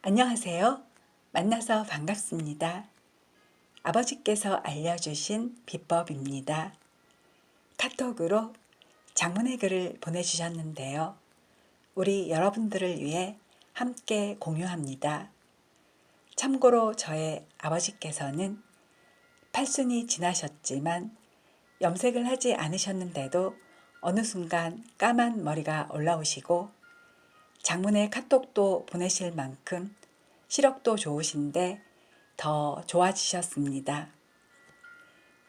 안녕하세요. 만나서 반갑습니다. 아버지께서 알려주신 비법입니다. 카톡으로 장문의 글을 보내주셨는데요. 우리 여러분들을 위해 함께 공유합니다. 참고로 저의 아버지께서는 팔순이 지나셨지만 염색을 하지 않으셨는데도 어느 순간 까만 머리가 올라오시고 장문의 카톡도 보내실 만큼 시력도 좋으신데 더 좋아지셨습니다.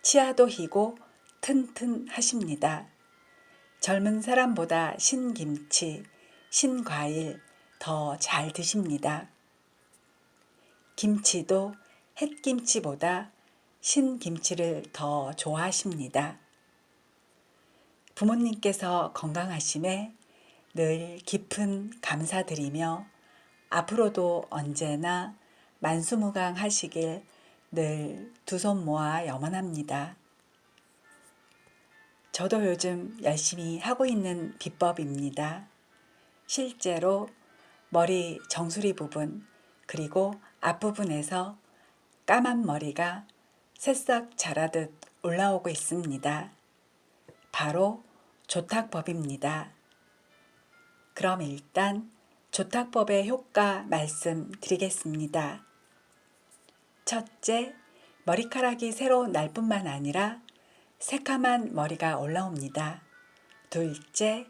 치아도 희고 튼튼하십니다. 젊은 사람보다 신김치, 신과일 더 잘 드십니다. 김치도 햇김치보다 신김치를 더 좋아하십니다. 부모님께서 건강하심에 늘 깊은 감사드리며 앞으로도 언제나 만수무강하시길 늘 두 손 모아 염원합니다. 저도 요즘 열심히 하고 있는 비법입니다. 실제로 머리 정수리 부분 그리고 앞부분에서 까만 머리가 새싹 자라듯 올라오고 있습니다. 바로 조탁법입니다. 그럼 일단 조탁법의 효과 말씀드리겠습니다. 첫째, 머리카락이 새로 날 뿐만 아니라 새카만 머리가 올라옵니다. 둘째,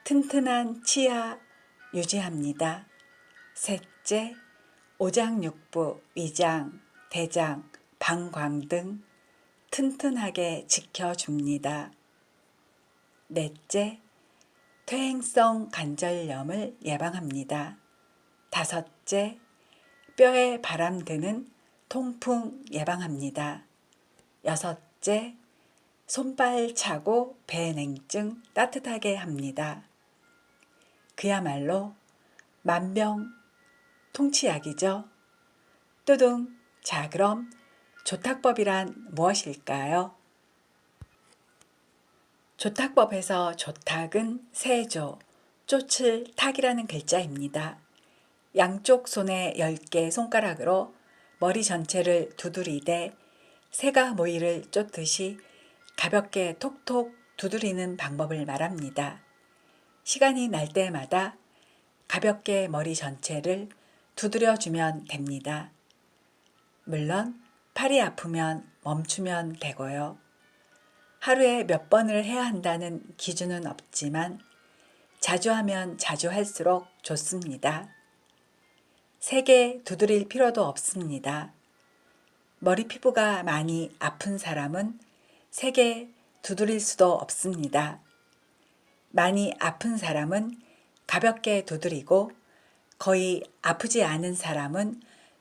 튼튼한 치아 유지합니다. 셋째, 오장육부, 위장, 대장, 방광 등 튼튼하게 지켜줍니다. 넷째, 퇴행성 관절염을 예방합니다. 다섯째, 뼈에 바람 드는 통풍 예방합니다. 여섯째, 손발 차고 배냉증 따뜻하게 합니다. 그야말로 만병통치약이죠. 뚜둥. 자, 그럼 조탁법이란 무엇일까요? 조탁법에서 조탁은 세조, 쫓을 탁이라는 글자입니다. 양쪽 손의 10개 손가락으로 머리 전체를 두드리되 새가 모이를 쫓듯이 가볍게 톡톡 두드리는 방법을 말합니다. 시간이 날 때마다 가볍게 머리 전체를 두드려주면 됩니다. 물론 팔이 아프면 멈추면 되고요. 하루에 몇 번을 해야 한다는 기준은 없지만 자주 하면 자주 할수록 좋습니다. 세게 두드릴 필요도 없습니다. 머리 피부가 많이 아픈 사람은 세게 두드릴 수도 없습니다. 많이 아픈 사람은 가볍게 두드리고 거의 아프지 않은 사람은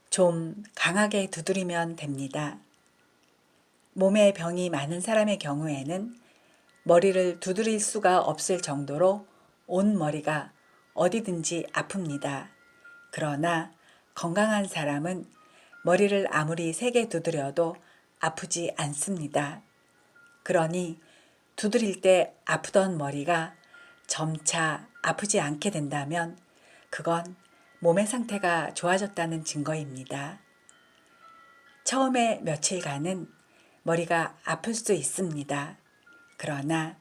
좀 강하게 두드리면 됩니다. 몸에 병이 많은 사람의 경우에는 머리를 두드릴 수가 없을 정도로 온 머리가 어디든지 아픕니다. 그러나 건강한 사람은 머리를 아무리 세게 두드려도 아프지 않습니다. 그러니 두드릴 때 아프던 머리가 점차 아프지 않게 된다면 그건 몸의 상태가 좋아졌다는 증거입니다. 처음에 며칠간은 머리가 아플 수 있습니다. 그러나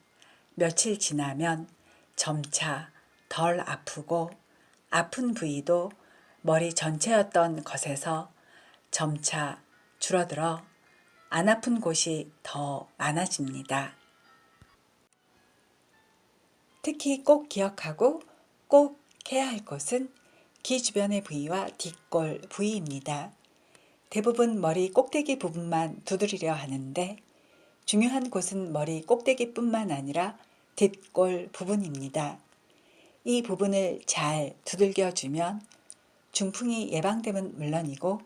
며칠 지나면 점차 덜 아프고 아픈 부위도 머리 전체였던 것에서 점차 줄어들어 안 아픈 곳이 더 많아집니다. 특히 꼭 기억하고 꼭 해야 할 곳은 귀 주변의 부위와 뒷골 부위입니다. 대부분 머리 꼭대기 부분만 두드리려 하는데 중요한 곳은 머리 꼭대기뿐만 아니라 뒷골 부분입니다. 이 부분을 잘 두들겨주면 중풍이 예방됨은 물론이고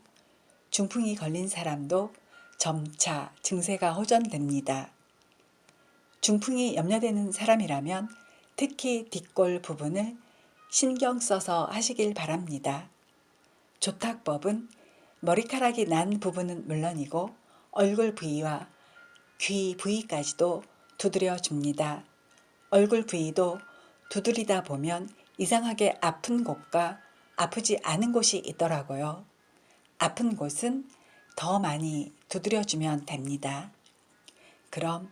중풍이 걸린 사람도 점차 증세가 호전됩니다. 중풍이 염려되는 사람이라면 특히 뒷골 부분을 신경 써서 하시길 바랍니다. 조탁법은 머리카락이 난 부분은 물론이고 얼굴 부위와 귀 부위까지도 두드려 줍니다. 얼굴 부위도 두드리다 보면 이상하게 아픈 곳과 아프지 않은 곳이 있더라고요. 아픈 곳은 더 많이 두드려주면 됩니다. 그럼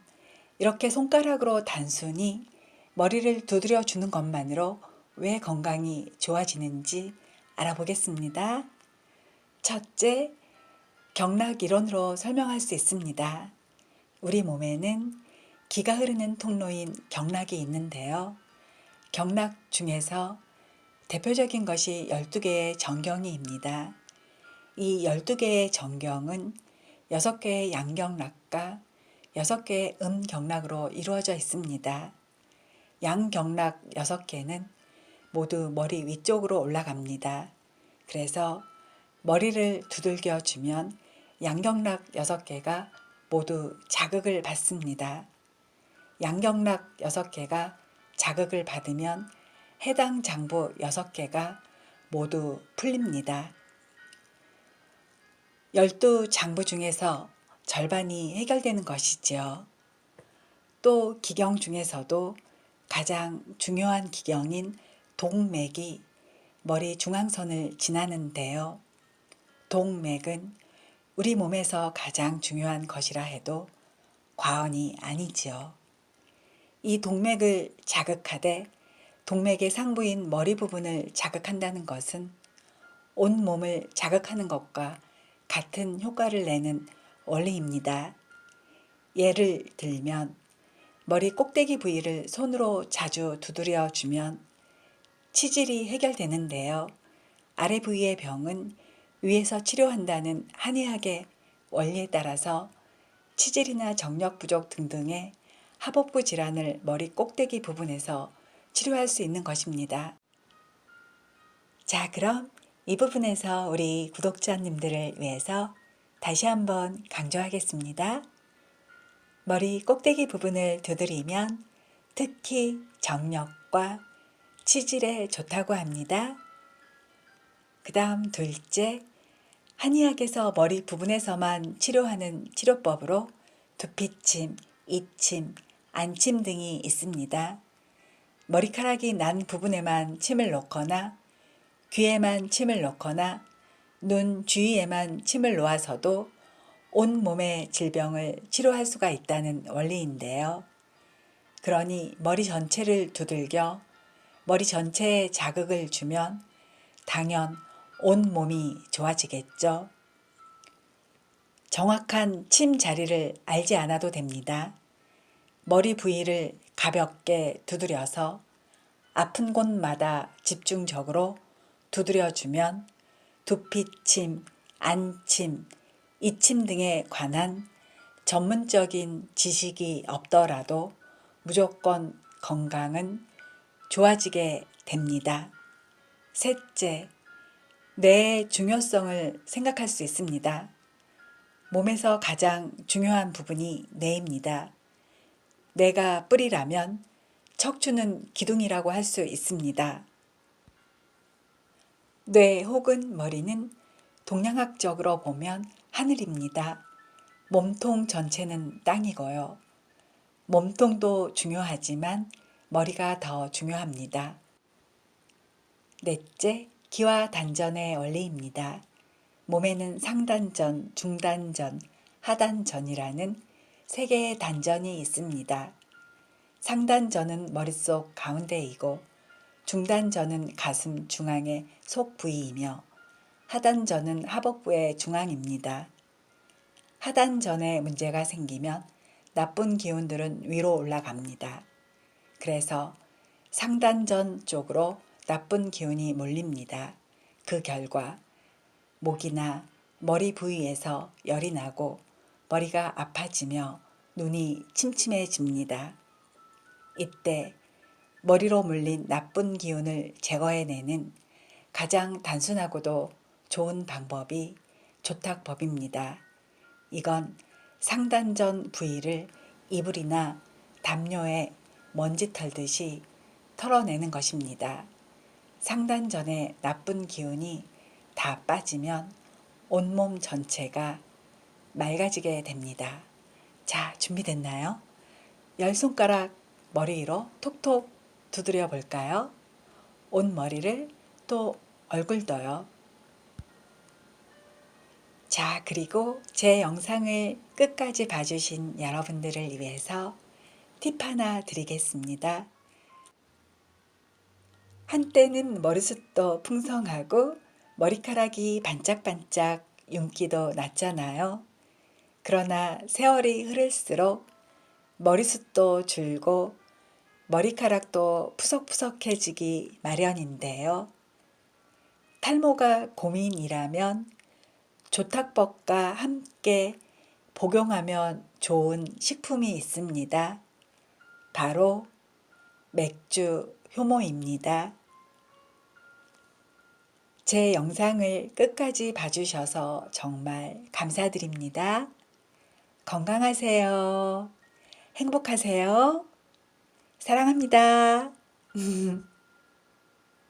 이렇게 손가락으로 단순히 머리를 두드려 주는 것만으로 왜 건강이 좋아지는지 알아보겠습니다. 첫째, 경락 이론으로 설명할 수 있습니다. 우리 몸에는 기가 흐르는 통로인 경락이 있는데요. 경락 중에서 대표적인 것이 12개의 정경이입니다. 이 12개의 정경은 6개의 양경락과 6개의 음경락으로 이루어져 있습니다. 양경락 6개는 모두 머리 위쪽으로 올라갑니다. 그래서 머리를 두들겨 주면 양경락 6개가 모두 자극을 받습니다. 양경락 6개가 자극을 받으면 해당 장부 6개가 모두 풀립니다. 12장부 중에서 절반이 해결되는 것이지요. 또 기경 중에서도 가장 중요한 기경인 동맥이 머리 중앙선을 지나는데요. 동맥은 우리 몸에서 가장 중요한 것이라 해도 과언이 아니지요. 이 동맥을 자극하되 동맥의 상부인 머리 부분을 자극한다는 것은 온 몸을 자극하는 것과 같은 효과를 내는 원리입니다. 예를 들면 머리 꼭대기 부위를 손으로 자주 두드려 주면 치질이 해결되는데요. 아래 부위의 병은 위에서 치료한다는 한의학의 원리에 따라서 치질이나 정력 부족 등등의 하복부 질환을 머리 꼭대기 부분에서 치료할 수 있는 것입니다. 자, 그럼 이 부분에서 우리 구독자님들을 위해서 다시 한번 강조하겠습니다. 머리 꼭대기 부분을 두드리면 특히 정력과 치질에 좋다고 합니다. 그 다음 둘째, 한의학에서 머리 부분에서만 치료하는 치료법으로 두피침, 이침, 안침 등이 있습니다. 머리카락이 난 부분에만 침을 놓거나 귀에만 침을 놓거나 눈 주위에만 침을 놓아서도 온 몸의 질병을 치료할 수가 있다는 원리인데요. 그러니 머리 전체를 두들겨 머리 전체에 자극을 주면 당연 온 몸이 좋아지겠죠. 정확한 침 자리를 알지 않아도 됩니다. 머리 부위를 가볍게 두드려서 아픈 곳마다 집중적으로 두드려주면 두피침, 안침, 이침 등에 관한 전문적인 지식이 없더라도 무조건 건강은 좋아지게 됩니다. 셋째, 뇌의 중요성을 생각할 수 있습니다. 몸에서 가장 중요한 부분이 뇌입니다. 뇌가 뿌리라면 척추는 기둥이라고 할 수 있습니다. 뇌 혹은 머리는 동양학적으로 보면 하늘입니다. 몸통 전체는 땅이고요. 몸통도 중요하지만 머리가 더 중요합니다. 넷째, 기와 단전의 원리입니다. 몸에는 상단전, 중단전, 하단전이라는 세 개의 단전이 있습니다. 상단전은 머릿속 가운데이고 중단전은 가슴 중앙의 속 부위이며 하단전은 하복부의 중앙입니다. 하단전에 문제가 생기면 나쁜 기운들은 위로 올라갑니다. 그래서 상단전 쪽으로 나쁜 기운이 몰립니다. 그 결과 목이나 머리 부위에서 열이 나고 머리가 아파지며 눈이 침침해집니다. 이때 머리로 물린 나쁜 기운을 제거해내는 가장 단순하고도 좋은 방법이 조탁법입니다. 이건 상단전 부위를 이불이나 담요에 먼지 털듯이 털어내는 것입니다. 상단전에 나쁜 기운이 다 빠지면 온몸 전체가 맑아지게 됩니다. 자, 준비됐나요? 10손가락 머리 위로 톡톡 두드려 볼까요? 온 머리를 또 얼굴도요. 자, 그리고 제 영상을 끝까지 봐주신 여러분들을 위해서 팁 하나 드리겠습니다. 한때는 머리숱도 풍성하고 머리카락이 반짝반짝 윤기도 났잖아요. 그러나 세월이 흐를수록 머리숱도 줄고 머리카락도 푸석푸석해지기 마련인데요. 탈모가 고민이라면 조탁법과 함께 복용하면 좋은 식품이 있습니다. 바로 맥주 효모입니다. 제 영상을 끝까지 봐주셔서 정말 감사드립니다. 건강하세요. 행복하세요. 사랑합니다.